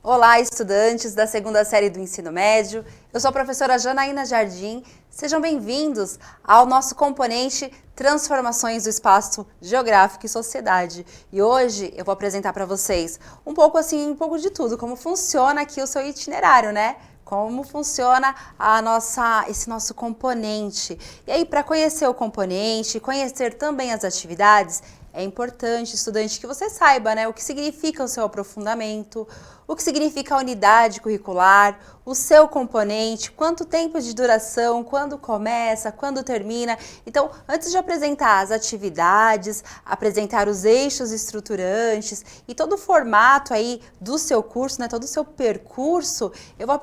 Olá, estudantes da segunda série do ensino médio. Eu sou a professora Janaína Jardim. Sejam bem-vindos ao nosso componente Transformações do Espaço Geográfico e Sociedade. E hoje eu vou apresentar para vocês um pouco de tudo, como funciona aqui o seu itinerário, né? Como funciona esse nosso componente. E aí, para conhecer o componente, conhecer também as atividades, é importante, estudante, que você saiba, né, o que significa o seu aprofundamento, o que significa a unidade curricular, o seu componente, quanto tempo de duração, quando começa, quando termina. Então, antes de apresentar as atividades, apresentar os eixos estruturantes e todo o formato aí do seu curso, né, todo o seu percurso, eu vou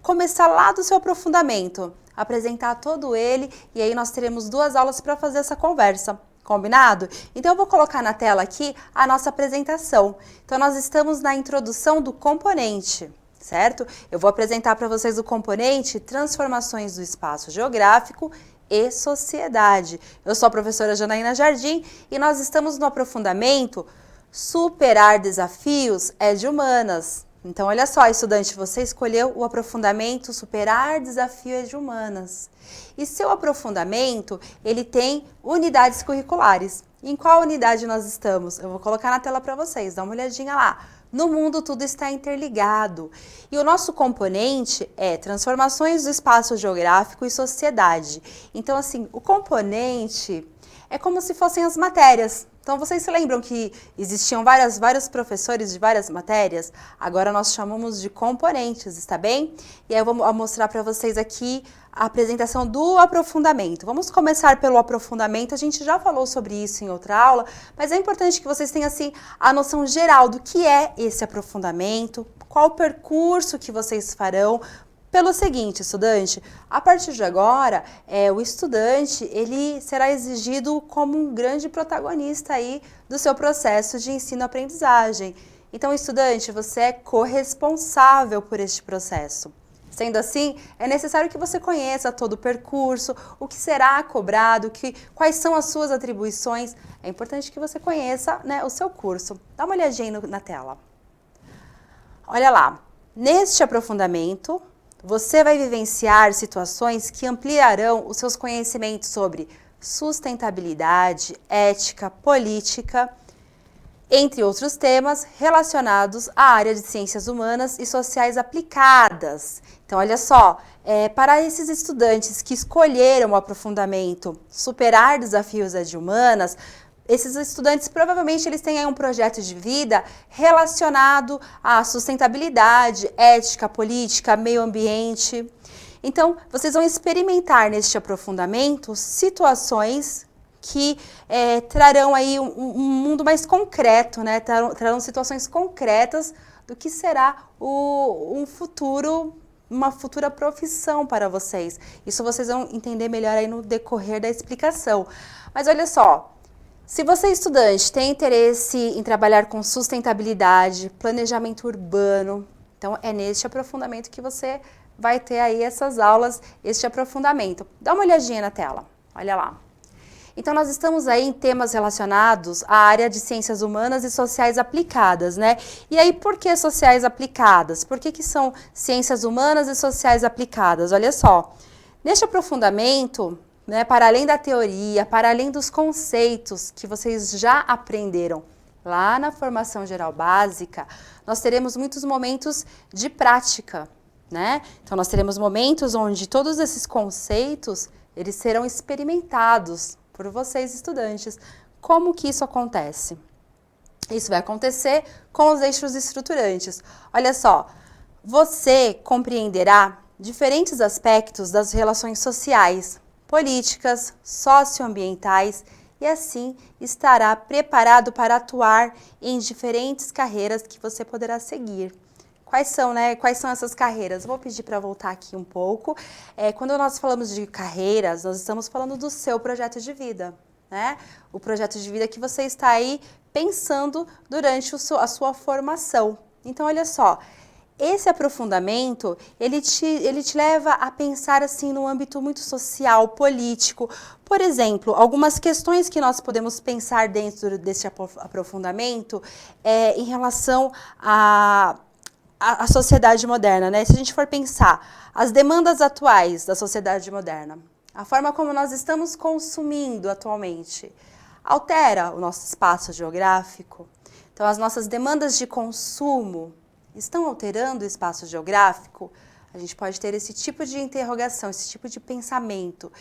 começar lá do seu aprofundamento, apresentar todo ele, e aí nós teremos 2 aulas para fazer essa conversa. Combinado? Então eu vou colocar na tela aqui a nossa apresentação. Então nós estamos na introdução do componente, certo? Eu vou apresentar para vocês o componente Transformações do Espaço Geográfico e Sociedade. Eu sou a professora Janaína Jardim e nós estamos no aprofundamento Superar Desafios é de Humanas. Então, olha só, estudante, você escolheu o aprofundamento Superar Desafio é de Humanas. E seu aprofundamento, ele tem unidades curriculares. Em qual unidade nós estamos? Eu vou colocar na tela para vocês, dá uma olhadinha lá. No mundo tudo está interligado. E o nosso componente é Transformações do Espaço Geográfico e Sociedade. Então, assim, o componente é como se fossem as matérias. Então, vocês se lembram que existiam vários professores de várias matérias? Agora nós chamamos de componentes, está bem? E aí eu vou mostrar para vocês aqui a apresentação do aprofundamento. Vamos começar pelo aprofundamento, a gente já falou sobre isso em outra aula, mas é importante que vocês tenham assim a noção geral do que é esse aprofundamento, qual o percurso que vocês farão. Pelo seguinte, estudante, a partir de agora, o estudante ele será exigido como um grande protagonista aí do seu processo de ensino-aprendizagem. Então, estudante, você é corresponsável por este processo. Sendo assim, é necessário que você conheça todo o percurso, o que será cobrado, quais são as suas atribuições. É importante que você conheça, né, o seu curso. Dá uma olhadinha na tela. Olha lá, neste aprofundamento, você vai vivenciar situações que ampliarão os seus conhecimentos sobre sustentabilidade, ética, política, entre outros temas relacionados à área de ciências humanas e sociais aplicadas. Então, olha só, para esses estudantes que escolheram o aprofundamento Superar Desafios de Humanas, esses estudantes provavelmente eles têm aí um projeto de vida relacionado à sustentabilidade, ética, política, meio ambiente. Então, vocês vão experimentar neste aprofundamento situações que trarão aí um mundo mais concreto, né? Trarão situações concretas do que será uma futura profissão para vocês. Isso vocês vão entender melhor aí no decorrer da explicação. Mas olha só, se você, estudante, tem interesse em trabalhar com sustentabilidade, planejamento urbano, então é neste aprofundamento que você vai ter aí essas aulas, este aprofundamento. Dá uma olhadinha na tela, olha lá. Então, nós estamos aí em temas relacionados à área de ciências humanas e sociais aplicadas, né? E aí, por que sociais aplicadas? Por que são ciências humanas e sociais aplicadas? Olha só, neste aprofundamento, né, para além da teoria, para além dos conceitos que vocês já aprenderam lá na formação geral básica, nós teremos muitos momentos de prática, né? Então, nós teremos momentos onde todos esses conceitos, eles serão experimentados por vocês, estudantes. Como que isso acontece? Isso vai acontecer com os eixos estruturantes. Olha só, você compreenderá diferentes aspectos das relações sociais, políticas, socioambientais e assim estará preparado para atuar em diferentes carreiras que você poderá seguir. Quais são essas carreiras? Vou pedir para voltar aqui um pouco. Quando nós falamos de carreiras, nós estamos falando do seu projeto de vida, né? O projeto de vida que você está aí pensando durante a sua formação. Então, olha só, esse aprofundamento, ele te leva a pensar assim no âmbito muito social, político. Por exemplo, algumas questões que nós podemos pensar dentro desse aprofundamento em relação a sociedade moderna, né? Se a gente for pensar as demandas atuais da sociedade moderna, a forma como nós estamos consumindo atualmente, altera o nosso espaço geográfico. Então, as nossas demandas de consumo estão alterando o espaço geográfico? A gente pode ter esse tipo de interrogação, esse tipo de pensamento.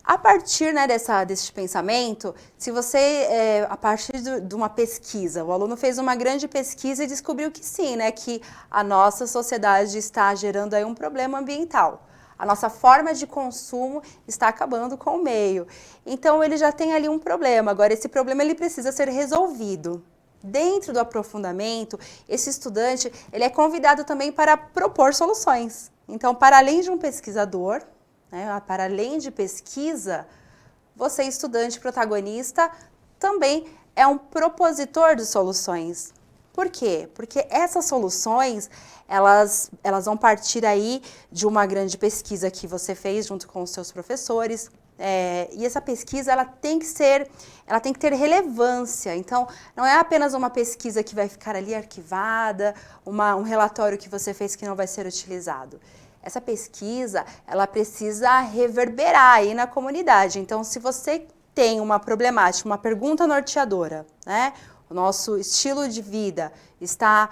A partir, né, desse pensamento, se você, a partir de uma pesquisa, o aluno fez uma grande pesquisa e descobriu que sim, né, que a nossa sociedade está gerando aí um problema ambiental. A nossa forma de consumo está acabando com o meio. Então, ele já tem ali um problema. Agora, esse problema ele precisa ser resolvido. Dentro do aprofundamento, esse estudante ele é convidado também para propor soluções. Então, para além de um pesquisador, né, para além de pesquisa, você, estudante protagonista, também é um propositor de soluções. Por quê? Porque essas soluções, elas vão partir aí de uma grande pesquisa que você fez junto com os seus professores, e essa pesquisa ela tem que ter relevância. Então, não é apenas uma pesquisa que vai ficar ali arquivada, um relatório que você fez que não vai ser utilizado. Essa pesquisa, ela precisa reverberar aí na comunidade. Então, se você tem uma problemática, uma pergunta norteadora, né? O nosso estilo de vida está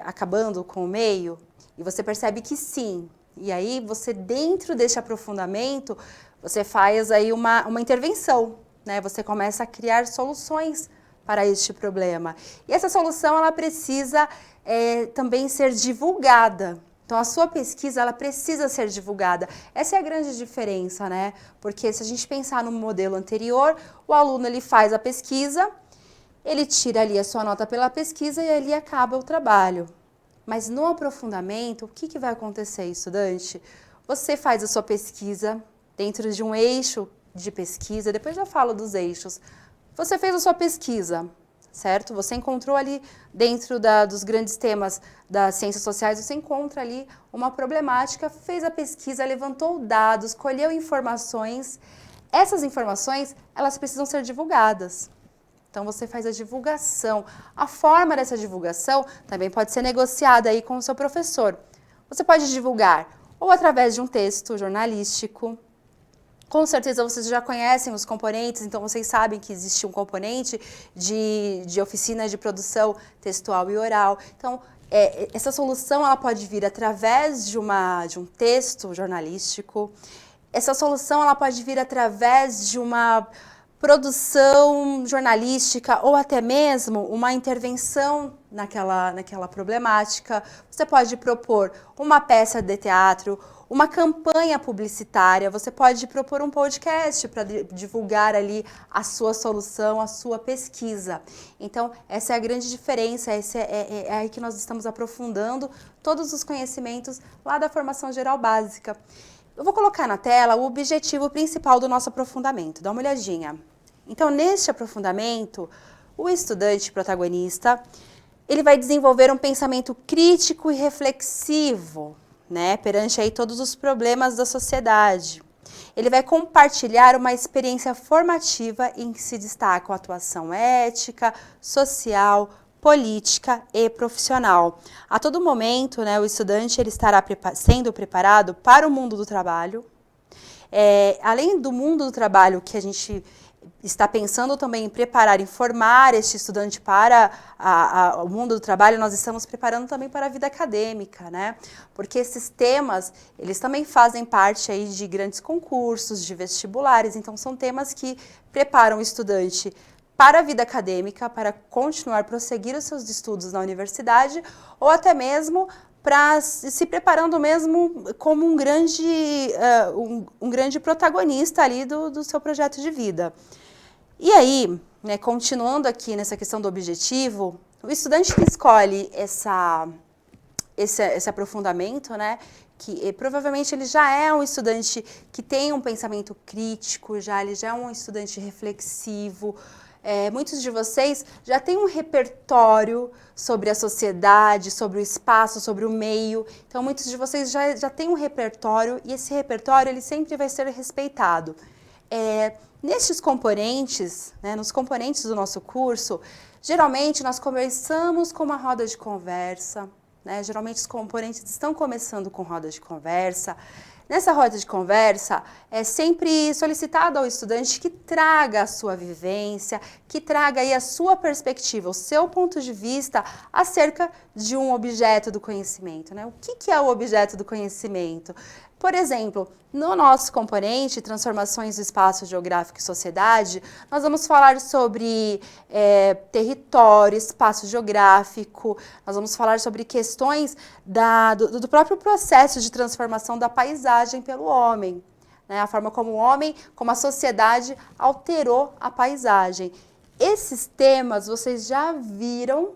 acabando com o meio, e você percebe que sim. E aí, você, dentro desse aprofundamento, você faz aí uma intervenção, né? Você começa a criar soluções para este problema. E essa solução, ela precisa também ser divulgada. Então, a sua pesquisa, ela precisa ser divulgada. Essa é a grande diferença, né? Porque se a gente pensar no modelo anterior, o aluno, ele faz a pesquisa, ele tira ali a sua nota pela pesquisa e ali acaba o trabalho. Mas no aprofundamento, o que vai acontecer, estudante? Você faz a sua pesquisa dentro de um eixo de pesquisa, depois eu falo dos eixos. Você fez a sua pesquisa, certo? Você encontrou ali, dentro dos grandes temas das ciências sociais, você encontra ali uma problemática, fez a pesquisa, levantou dados, colheu informações. Essas informações, elas precisam ser divulgadas. Então, você faz a divulgação. A forma dessa divulgação também pode ser negociada aí com o seu professor. Você pode divulgar ou através de um texto jornalístico. Com certeza vocês já conhecem os componentes, então vocês sabem que existe um componente de oficina de produção textual e oral. Então, essa solução ela pode vir através de um texto jornalístico. Essa solução ela pode vir através de uma produção jornalística ou até mesmo uma intervenção naquela problemática. Você pode propor uma peça de teatro, uma campanha publicitária, você pode propor um podcast para divulgar ali a sua solução, a sua pesquisa. Então, essa é a grande diferença, é aí que nós estamos aprofundando todos os conhecimentos lá da formação geral básica. Eu vou colocar na tela o objetivo principal do nosso aprofundamento, dá uma olhadinha. Então, neste aprofundamento, o estudante protagonista, ele vai desenvolver um pensamento crítico e reflexivo, né, perante aí todos os problemas da sociedade. Ele vai compartilhar uma experiência formativa em que se destaca a atuação ética, social, política e profissional. A todo momento, né, o estudante ele estará sendo preparado para o mundo do trabalho. Além do mundo do trabalho que a gente está pensando também em preparar, em formar este estudante para o mundo do trabalho, nós estamos preparando também para a vida acadêmica, né? Porque esses temas, eles também fazem parte aí de grandes concursos, de vestibulares, então são temas que preparam o estudante para a vida acadêmica, para continuar, prosseguir os seus estudos na universidade, ou até mesmo para se preparando mesmo como um grande protagonista ali do seu projeto de vida. E aí, né, continuando aqui nessa questão do objetivo, o estudante que escolhe esse aprofundamento, né, que provavelmente ele já é um estudante que tem um pensamento crítico, ele já é um estudante reflexivo. Muitos de vocês já têm um repertório sobre a sociedade, sobre o espaço, sobre o meio. Então, muitos de vocês já têm um repertório e esse repertório ele sempre vai ser respeitado. Nestes componentes, né, nos componentes do nosso curso, geralmente nós começamos com uma roda de conversa, né? Geralmente os componentes estão começando com roda de conversa. Nessa roda de conversa, é sempre solicitado ao estudante que traga a sua vivência, que traga aí a sua perspectiva, o seu ponto de vista acerca de um objeto do conhecimento, né? O que é o objeto do conhecimento? Por exemplo, no nosso componente Transformações do Espaço Geográfico e Sociedade, nós vamos falar sobre território, espaço geográfico, nós vamos falar sobre questões do próprio processo de transformação da paisagem pelo homem, né? A forma como o homem, como a sociedade alterou a paisagem. Esses temas vocês já viram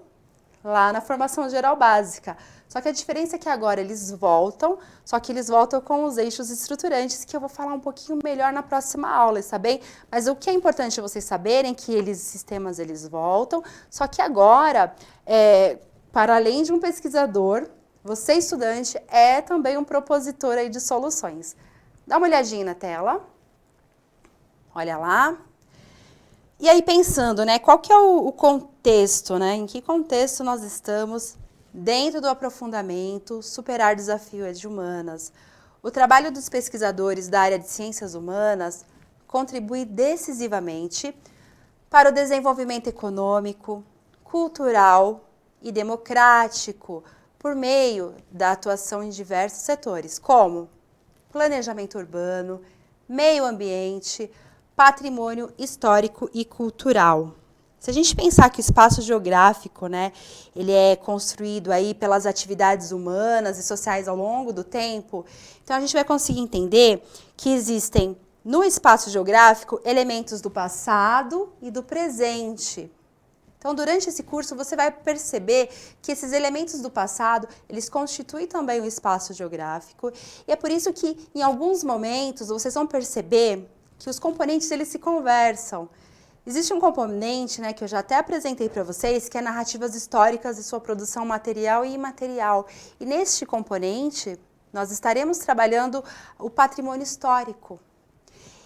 lá na formação geral básica. Só que a diferença é que agora eles voltam, só que eles voltam com os eixos estruturantes, que eu vou falar um pouquinho melhor na próxima aula, está bem? Mas o que é importante vocês saberem é que esses temas eles voltam, só que agora, para além de um pesquisador, você estudante é também um propositor aí de soluções. Dá uma olhadinha na tela. Olha lá. E aí pensando, né, qual que é o contexto, né? Em que contexto nós estamos dentro do aprofundamento Superar Desafios de Humanas? O trabalho dos pesquisadores da área de ciências humanas contribui decisivamente para o desenvolvimento econômico, cultural e democrático por meio da atuação em diversos setores, como planejamento urbano, meio ambiente, patrimônio histórico e cultural. Se a gente pensar que o espaço geográfico, né, ele é construído aí pelas atividades humanas e sociais ao longo do tempo, então a gente vai conseguir entender que existem no espaço geográfico elementos do passado e do presente. Então, durante esse curso, você vai perceber que esses elementos do passado, eles constituem também o espaço geográfico, e é por isso que, em alguns momentos, vocês vão perceber que os componentes, eles se conversam. Existe um componente, né, que eu já até apresentei para vocês, que é narrativas históricas e sua produção material e imaterial. E neste componente, nós estaremos trabalhando o patrimônio histórico.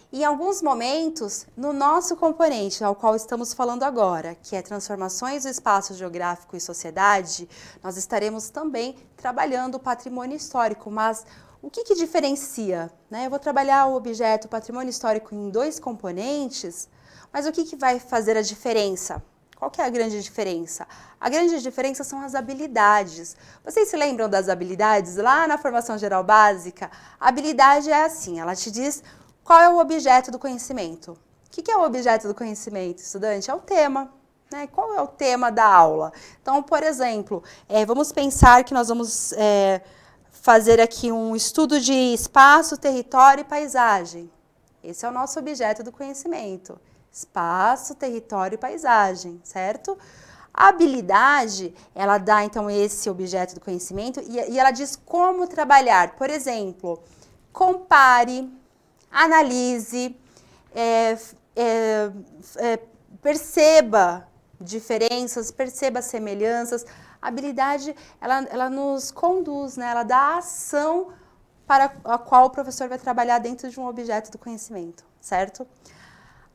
E em alguns momentos, no nosso componente, ao qual estamos falando agora, que é Transformações do Espaço Geográfico e Sociedade, nós estaremos também trabalhando o patrimônio histórico, mas o que diferencia, né? Eu vou trabalhar o objeto patrimônio histórico em dois componentes, mas o que vai fazer a diferença? Qual que é a grande diferença? A grande diferença são as habilidades. Vocês se lembram das habilidades lá na formação geral básica? A habilidade é assim, ela te diz qual é o objeto do conhecimento. O que é o objeto do conhecimento, estudante? É o tema. Né? Qual é o tema da aula? Então, por exemplo, vamos pensar que nós vamos fazer aqui um estudo de espaço, território e paisagem. Esse é o nosso objeto do conhecimento. Espaço, território e paisagem, certo? A habilidade, ela dá, então, esse objeto do conhecimento e ela diz como trabalhar. Por exemplo, compare, analise, perceba diferenças, perceba semelhanças. A habilidade, ela nos conduz, né? Ela dá a ação para a qual o professor vai trabalhar dentro de um objeto do conhecimento, certo?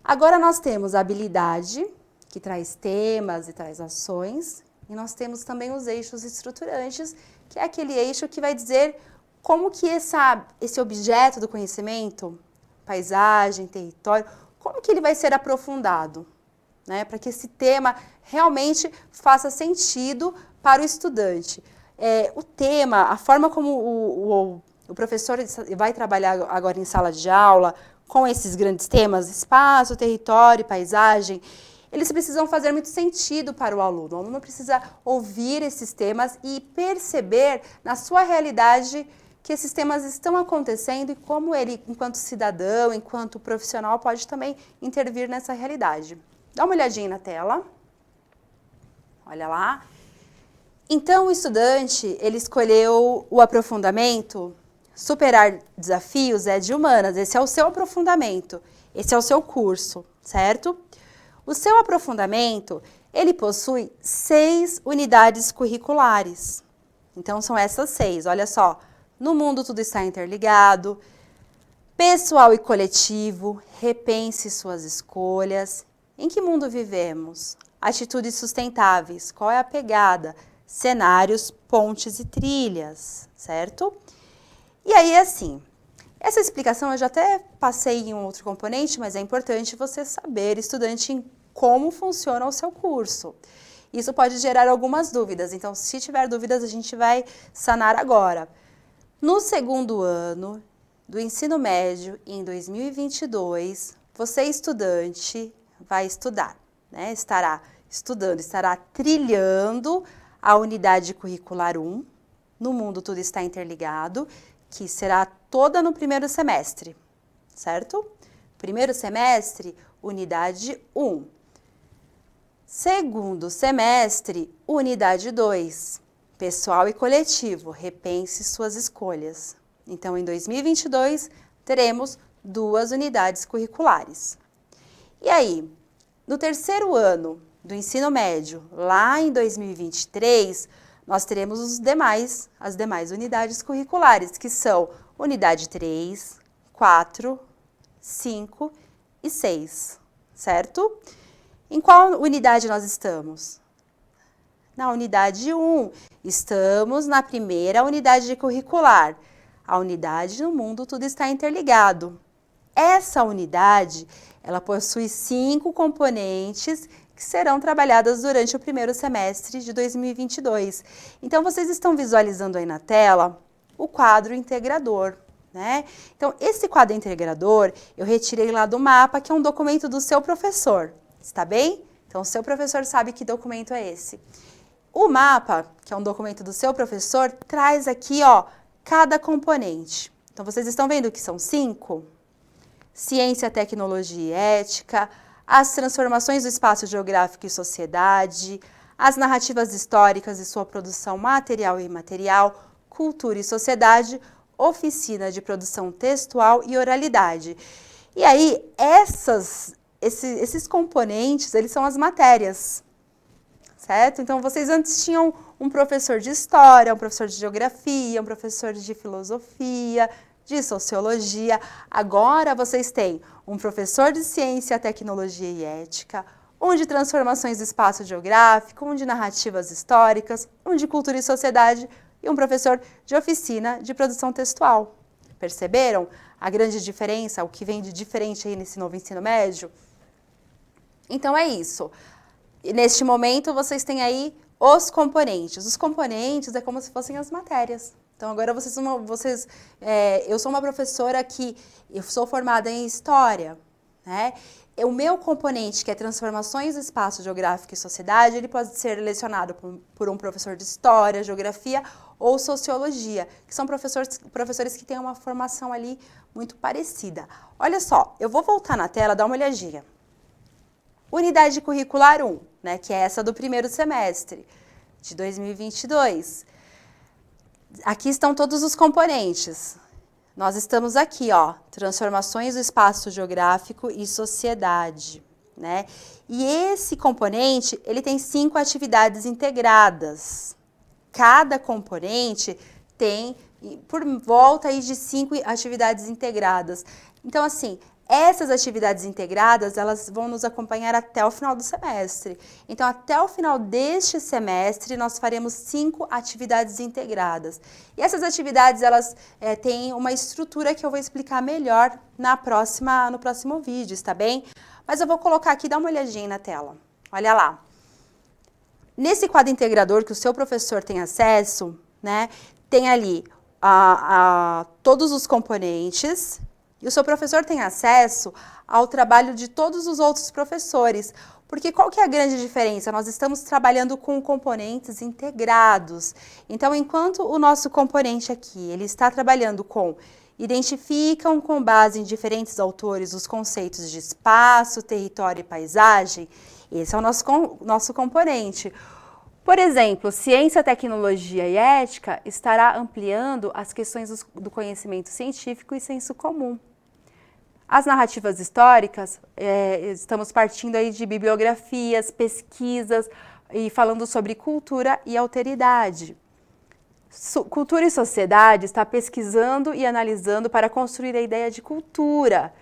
Agora nós temos a habilidade, que traz temas e traz ações, e nós temos também os eixos estruturantes, que é aquele eixo que vai dizer como que esse objeto do conhecimento, paisagem, território, como que ele vai ser aprofundado, né? Para que esse tema realmente faça sentido para o estudante. O tema, a forma como o professor vai trabalhar agora em sala de aula, com esses grandes temas, espaço, território, paisagem, eles precisam fazer muito sentido para o aluno. O aluno precisa ouvir esses temas e perceber na sua realidade que esses temas estão acontecendo e como ele, enquanto cidadão, enquanto profissional, pode também intervir nessa realidade. Dá uma olhadinha na tela. Olha lá. Então, o estudante, ele escolheu o aprofundamento. Superar Desafios de Humanas. Esse é o seu aprofundamento. Esse é o seu curso, certo? O seu aprofundamento, ele possui 6 unidades curriculares. Então, são essas 6. Olha só. No mundo tudo está interligado, pessoal e coletivo, repense suas escolhas. Em que mundo vivemos? Atitudes sustentáveis, qual é a pegada? cenários, pontes e trilhas, certo? E aí, assim, essa explicação eu já até passei em um outro componente, mas é importante você saber, estudante, em como funciona o seu curso. Isso pode gerar algumas dúvidas, então se tiver dúvidas a gente vai sanar agora. No segundo ano do ensino médio, em 2022, você estudante vai estudar, né? Estará estudando, estará trilhando a unidade curricular 1, no mundo tudo está interligado, que será toda no primeiro semestre, certo? Primeiro semestre, unidade 1. Segundo semestre, unidade 2, pessoal e coletivo, repense suas escolhas. Então, em 2022, teremos 2 unidades curriculares. E aí, no terceiro ano do ensino médio, lá em 2023, nós teremos as demais unidades curriculares, que são unidade 3, 4, 5 e 6, certo? Em qual unidade nós estamos? Na unidade 1. Estamos na primeira unidade curricular. A unidade no mundo tudo está interligado. Essa unidade, ela possui 5 componentes que serão trabalhadas durante o primeiro semestre de 2022. Então, vocês estão visualizando aí na tela o quadro integrador, né? Então, esse quadro integrador eu retirei lá do mapa, que é um documento do seu professor. Está bem? Então, o seu professor sabe que documento é esse. O mapa, que é um documento do seu professor, traz aqui, ó, cada componente. Então, vocês estão vendo que são 5? Ciência, tecnologia e ética, as transformações do espaço geográfico e sociedade, as narrativas históricas e sua produção material e imaterial, cultura e sociedade, oficina de produção textual e oralidade. E aí, esses componentes, eles são as matérias, certo? Então, vocês antes tinham um professor de história, um professor de geografia, um professor de filosofia, de sociologia. Agora, vocês têm um professor de ciência, tecnologia e ética, um de transformações do espaço geográfico, um de narrativas históricas, um de cultura e sociedade e um professor de oficina de produção textual. Perceberam a grande diferença, o que vem de diferente aí nesse novo ensino médio? Então, é isso. E neste momento, vocês têm aí os componentes. Os componentes é como se fossem as matérias. Então, agora eu sou uma professora que eu sou formada em História, né? O meu componente, que é Transformações do Espaço Geográfico e Sociedade, ele pode ser lecionado por um professor de História, Geografia ou Sociologia, que são professores que têm uma formação ali muito parecida. Olha só, eu vou voltar na tela, dá uma olhadinha. Unidade curricular 1, né, que é essa do primeiro semestre de 2022. Aqui estão todos os componentes. Nós estamos aqui, ó, transformações do espaço geográfico e sociedade, né? E esse componente, ele tem 5 atividades integradas. Cada componente tem por volta aí de 5 atividades integradas. Então, assim, essas atividades integradas, elas vão nos acompanhar até o final do semestre. Então, até o final deste semestre, nós faremos 5 atividades integradas. E essas atividades, elas têm uma estrutura que eu vou explicar melhor no próximo vídeo, está bem? Mas eu vou colocar aqui, dá uma olhadinha na tela. Olha lá. Nesse quadro integrador que o seu professor tem acesso, né, tem ali todos os componentes. E o seu professor tem acesso ao trabalho de todos os outros professores. Porque qual que é a grande diferença? Nós estamos trabalhando com componentes integrados. Então, enquanto o nosso componente aqui, ele está trabalhando identificam com base em diferentes autores os conceitos de espaço, território e paisagem, esse é o nosso componente. Por exemplo, ciência, tecnologia e ética estará ampliando as questões do conhecimento científico e senso comum. As narrativas históricas, estamos partindo aí de bibliografias, pesquisas e falando sobre cultura e alteridade. Cultura e sociedade está pesquisando e analisando para construir a ideia de cultura,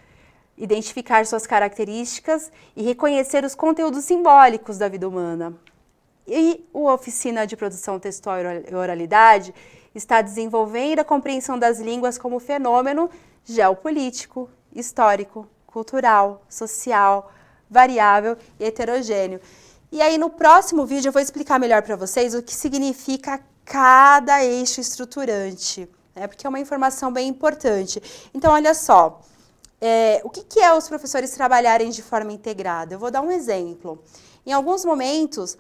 identificar suas características e reconhecer os conteúdos simbólicos da vida humana. E a oficina de produção textual e oralidade está desenvolvendo a compreensão das línguas como fenômeno geopolítico, histórico, cultural, social, variável e heterogêneo. E aí no próximo vídeo eu vou explicar melhor para vocês o que significa cada eixo estruturante, né? Porque é uma informação bem importante. Então olha só, o que é os professores trabalharem de forma integrada? Eu vou dar um exemplo. Em alguns momentos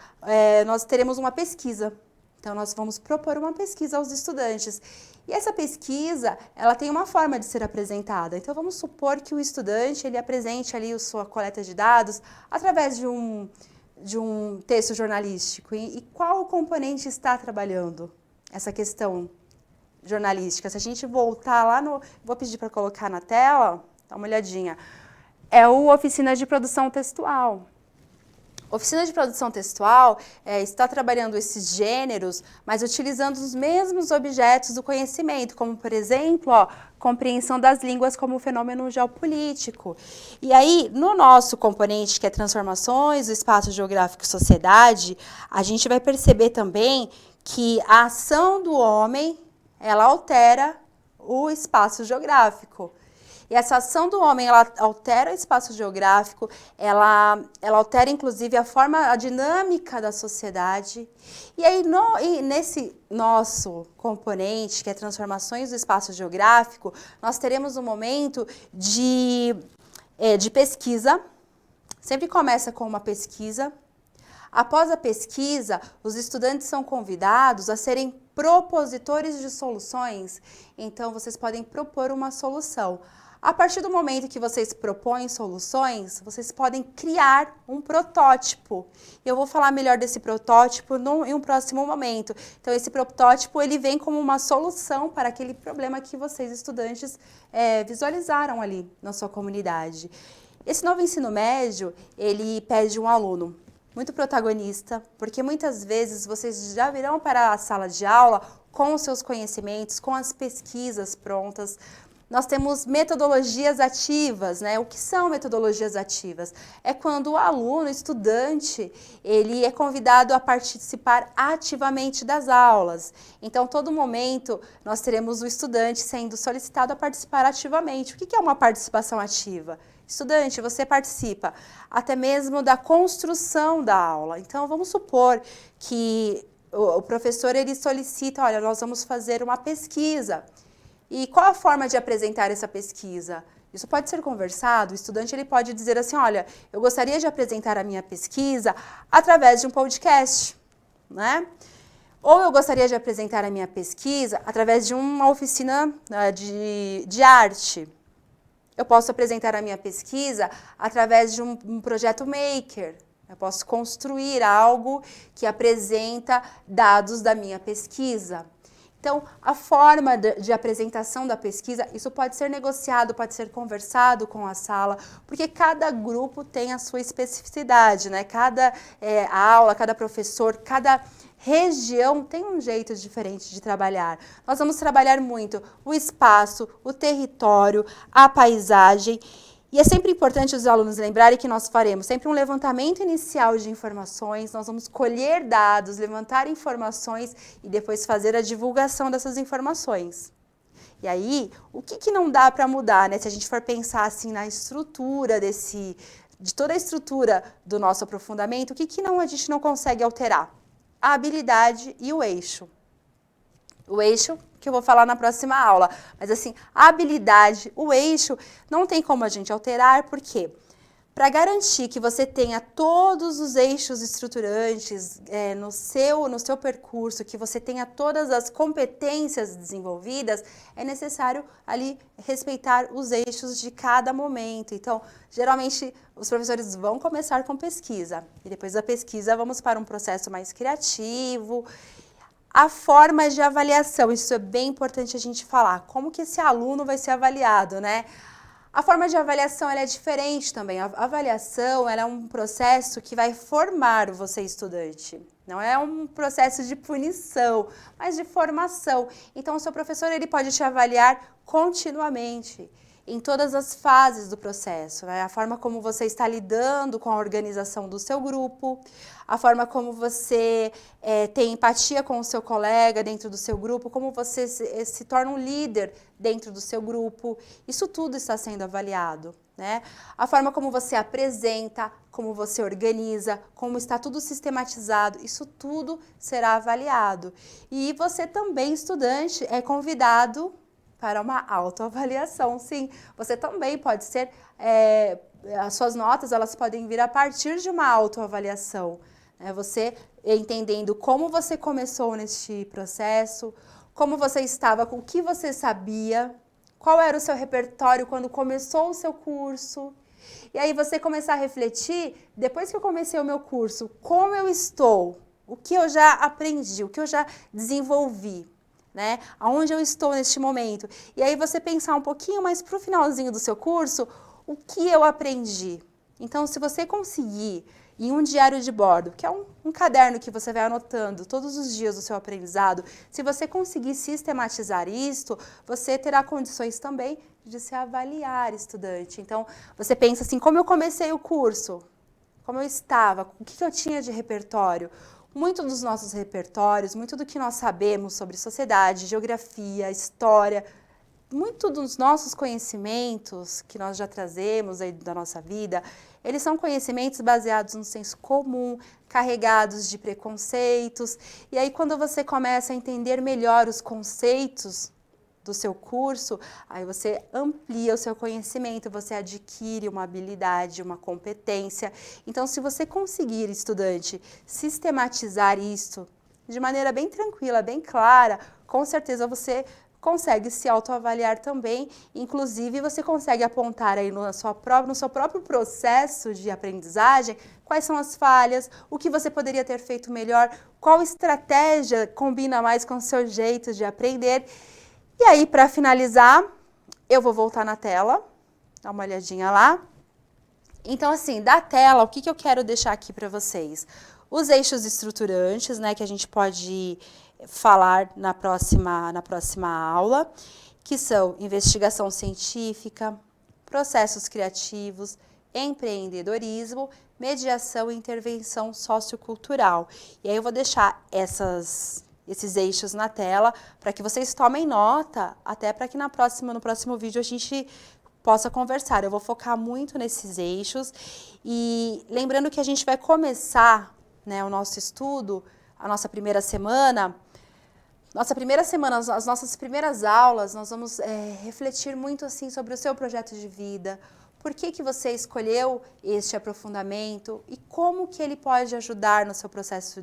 nós teremos uma pesquisa. Então, nós vamos propor uma pesquisa aos estudantes. E essa pesquisa, ela tem uma forma de ser apresentada. Então, vamos supor que o estudante, ele apresente ali a sua coleta de dados através de um texto jornalístico. E qual componente está trabalhando essa questão jornalística? Se a gente voltar lá no... Vou pedir para colocar na tela, dá uma olhadinha. É o Oficina de Produção Textual. Oficina de produção textual está trabalhando esses gêneros, mas utilizando os mesmos objetos do conhecimento, como, por exemplo, compreensão das línguas como fenômeno geopolítico. E aí, no nosso componente, que é transformações do espaço geográfico e sociedade, a gente vai perceber também que a ação do homem, ela altera o espaço geográfico. E essa ação do homem, ela altera o espaço geográfico, ela altera, inclusive, a dinâmica da sociedade. E aí, nesse nosso componente, que é transformações do espaço geográfico, nós teremos um momento de pesquisa. Sempre começa com uma pesquisa. Após a pesquisa, os estudantes são convidados a serem propositores de soluções. Então, vocês podem propor uma solução. A partir do momento que vocês propõem soluções, vocês podem criar um protótipo. Eu vou falar melhor desse protótipo em um próximo momento. Então, esse protótipo, ele vem como uma solução para aquele problema que vocês, estudantes, visualizaram ali na sua comunidade. Esse novo ensino médio, ele pede um aluno muito protagonista, porque muitas vezes vocês já virão para a sala de aula com os seus conhecimentos, com as pesquisas prontas. Nós temos metodologias ativas, né? O que são metodologias ativas? É quando o aluno, o estudante, ele é convidado a participar ativamente das aulas. Então, todo momento, nós teremos o estudante sendo solicitado a participar ativamente. O que é uma participação ativa? Estudante, você participa até mesmo da construção da aula. Então, vamos supor que o professor, ele solicita, olha, nós vamos fazer uma pesquisa. E qual a forma de apresentar essa pesquisa? Isso pode ser conversado, o estudante ele pode dizer assim, olha, eu gostaria de apresentar a minha pesquisa através de um podcast, né? Ou eu gostaria de apresentar a minha pesquisa através de uma oficina de arte. Eu posso apresentar a minha pesquisa através de um projeto maker. Eu posso construir algo que apresenta dados da minha pesquisa. Então, a forma de apresentação da pesquisa, isso pode ser negociado, pode ser conversado com a sala, porque cada grupo tem a sua especificidade, né? Cada aula, cada professor, cada região tem um jeito diferente de trabalhar. Nós vamos trabalhar muito o espaço, o território, a paisagem. E é sempre importante os alunos lembrarem que nós faremos sempre um levantamento inicial de informações, nós vamos colher dados, levantar informações e depois fazer a divulgação dessas informações. E aí, o que não dá para mudar, né? Se a gente for pensar assim na estrutura de toda a estrutura do nosso aprofundamento, o que a gente não consegue alterar? A habilidade e o eixo. O eixo que eu vou falar na próxima aula. Mas assim, a habilidade, o eixo, não tem como a gente alterar, por quê? Para garantir que você tenha todos os eixos estruturantes no seu percurso, que você tenha todas as competências desenvolvidas, é necessário ali respeitar os eixos de cada momento. Então, geralmente, os professores vão começar com pesquisa. E depois da pesquisa, vamos para um processo mais criativo. A forma de avaliação, isso é bem importante a gente falar. Como que esse aluno vai ser avaliado, né? A forma de avaliação ela é diferente também. A avaliação ela é um processo que vai formar você estudante. Não é um processo de punição, mas de formação. Então, o seu professor ele pode te avaliar continuamente. em todas as fases do processo, né? A forma como você está lidando com a organização do seu grupo, a forma como você tem empatia com o seu colega dentro do seu grupo, como você se torna um líder dentro do seu grupo. Isso tudo está sendo avaliado, né? A forma como você apresenta, como você organiza, como está tudo sistematizado, isso tudo será avaliado. E você também, estudante, é convidado para uma autoavaliação, sim. Você também pode ser, as suas notas, elas podem vir a partir de uma autoavaliação, né? Você entendendo como você começou neste processo, como você estava, com o que você sabia, qual era o seu repertório quando começou o seu curso. E aí você começar a refletir, depois que eu comecei o meu curso, como eu estou, o que eu já aprendi, o que eu já desenvolvi, né? Aonde eu estou neste momento. E aí você pensar um pouquinho mais para o finalzinho do seu curso, o que eu aprendi. Então, se você conseguir, em um diário de bordo, que é um caderno que você vai anotando todos os dias o seu aprendizado, se você conseguir sistematizar isto, você terá condições também de se avaliar estudante. Então, você pensa assim, como eu comecei o curso? Como eu estava? O que eu tinha de repertório? Muito dos nossos repertórios, muito do que nós sabemos sobre sociedade, geografia, história, muito dos nossos conhecimentos que nós já trazemos aí da nossa vida, eles são conhecimentos baseados no senso comum, carregados de preconceitos. E aí quando você começa a entender melhor os conceitos do seu curso, aí você amplia o seu conhecimento, você adquire uma habilidade, uma competência. Então, se você conseguir, estudante, sistematizar isso de maneira bem tranquila, bem clara, com certeza você consegue se autoavaliar também, inclusive você consegue apontar aí no seu próprio processo de aprendizagem quais são as falhas, o que você poderia ter feito melhor, qual estratégia combina mais com o seu jeito de aprender. E aí, para finalizar, eu vou voltar na tela, dar uma olhadinha lá. Então, assim, da tela, o que eu quero deixar aqui para vocês? Os eixos estruturantes, né, que a gente pode falar na próxima aula, que são investigação científica, processos criativos, empreendedorismo, mediação e intervenção sociocultural. E aí eu vou deixar esses eixos na tela para que vocês tomem nota, até para que no próximo vídeo a gente possa conversar. Eu vou focar muito nesses eixos e lembrando que a gente vai começar, né, o nosso estudo, a nossa primeira semana, as nossas primeiras aulas, nós vamos refletir muito assim sobre o seu projeto de vida, por que você escolheu este aprofundamento e como que ele pode ajudar no seu processo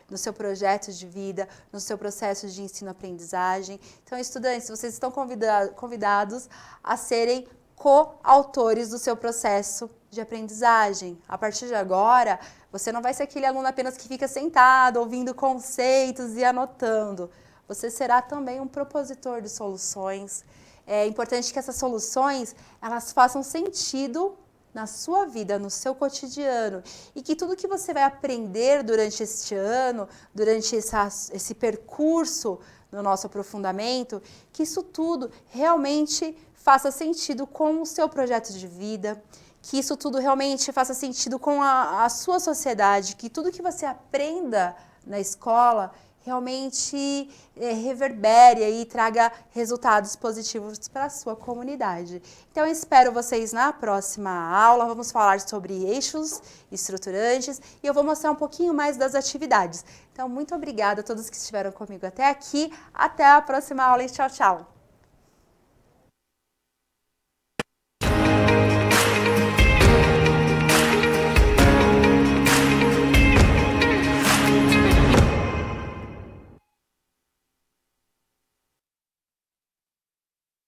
no seu projeto de vida, no seu processo de ensino-aprendizagem. Então, estudantes, vocês estão convidados a serem coautores do seu processo de aprendizagem. A partir de agora, você não vai ser aquele aluno apenas que fica sentado, ouvindo conceitos e anotando. Você será também um propositor de soluções. É importante que essas soluções, elas façam sentido na sua vida, no seu cotidiano, e que tudo que você vai aprender durante este ano, durante esse percurso no nosso aprofundamento, que isso tudo realmente faça sentido com o seu projeto de vida, que isso tudo realmente faça sentido com a sua sociedade, que tudo que você aprenda na escola realmente reverbere e traga resultados positivos para a sua comunidade. Então, eu espero vocês na próxima aula. Vamos falar sobre eixos estruturantes e eu vou mostrar um pouquinho mais das atividades. Então, muito obrigada a todos que estiveram comigo até aqui. Até a próxima aula e tchau, tchau!